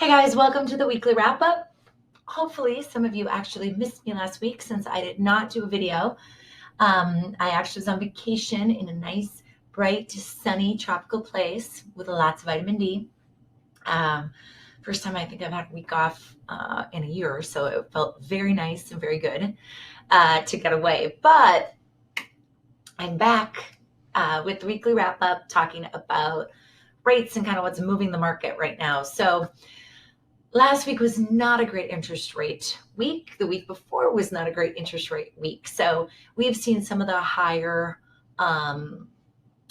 Hey guys, welcome to the weekly wrap up. Hopefully some of you actually missed me last week since I did not do a video. I actually was on vacation in a nice, bright, sunny, tropical place with lots of vitamin D. First time I think I've had a week off in a year, so it felt very nice and very good to get away. But I'm back with the weekly wrap up talking about rates and kind of what's moving the market right now. So last week was not a great interest rate week. The week before was not a great interest rate week. So we've seen some of the higher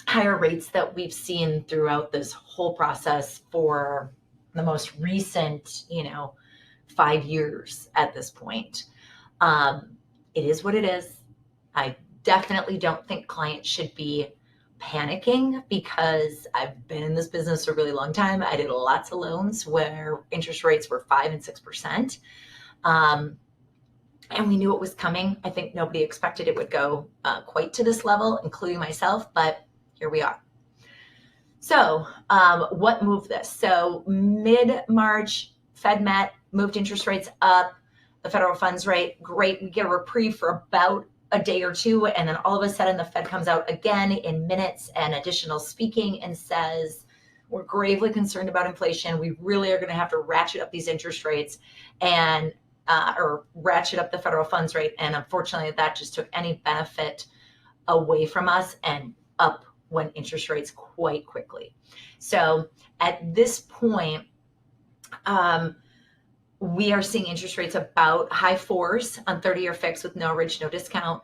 rates that we've seen throughout this whole process for the most recent, 5 years at this point. It is what it is. I definitely don't think clients should be panicking because I've been in this business a really long time. I did lots of loans where interest rates were 5 and 6%. And we knew it was coming. I think nobody expected it would go quite to this level, including myself, but here we are. So what moved this? So mid-March, Fed met, moved interest rates up, the federal funds rate, great. We get a reprieve for about a day or two, and then all of a sudden the Fed comes out again in minutes and additional speaking and says, we're gravely concerned about inflation. We really are going to have to ratchet up these interest rates and or ratchet up the federal funds rate. And unfortunately, that just took any benefit away from us and up went interest rates quite quickly. So at this point, we are seeing interest rates about high 4s on 30-year fixed with no ridge, no discount,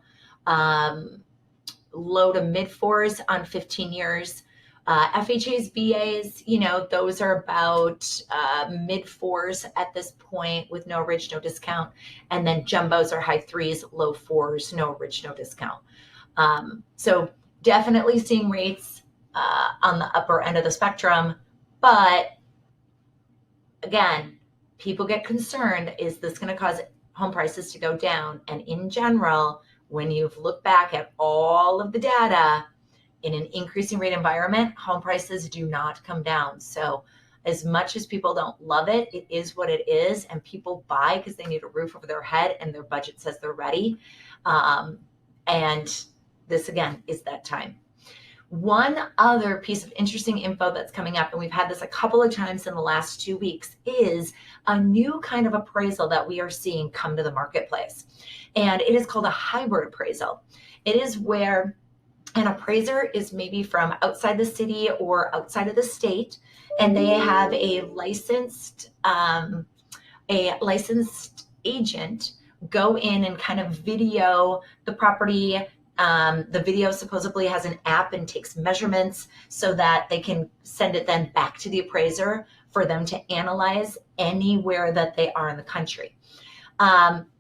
low to mid 4s on 15 years. FHAs, VAs, those are about mid 4s at this point with no ridge, no discount. And then jumbos are high 3s, low 4s, no ridge, no discount. So definitely seeing rates on the upper end of the spectrum. But again, people get concerned, is this going to cause home prices to go down? And in general, when you've looked back at all of the data in an increasing rate environment, home prices do not come down. So as much as people don't love it, it is what it is. And people buy because they need a roof over their head and their budget says they're ready. And this, again, is that time. One other piece of interesting info that's coming up, and we've had this a couple of times in the last 2 weeks, is a new kind of appraisal that we are seeing come to the marketplace. And it is called a hybrid appraisal. It is where an appraiser is maybe from outside the city or outside of the state, and they have a licensed agent go in and kind of video the property. The video supposedly has an app and takes measurements so that they can send it then back to the appraiser for them to analyze anywhere that they are in the country.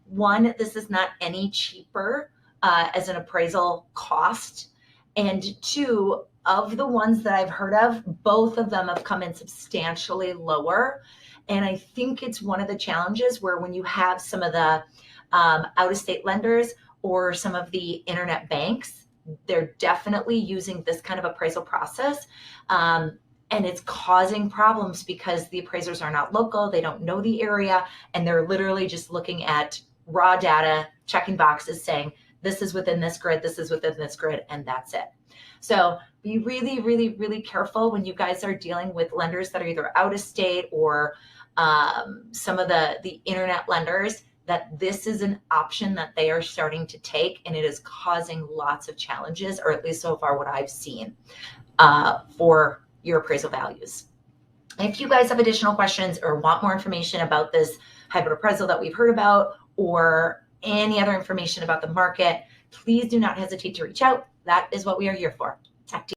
One, this is not any cheaper as an appraisal cost. And two, of the ones that I've heard of, both of them have come in substantially lower. And I think it's one of the challenges where when you have some of the out-of-state lenders or some of the internet banks, they're definitely using this kind of appraisal process. And it's causing problems because the appraisers are not local, they don't know the area, and they're literally just looking at raw data, checking boxes saying, this is within this grid, this is within this grid, and that's it. So be really, really, really careful when you guys are dealing with lenders that are either out of state or some of the internet lenders, that this is an option that they are starting to take, and it is causing lots of challenges, or at least so far what I've seen for your appraisal values. If you guys have additional questions or want more information about this hybrid appraisal that we've heard about, or any other information about the market, please do not hesitate to reach out. That is what we are here for. Talk to you.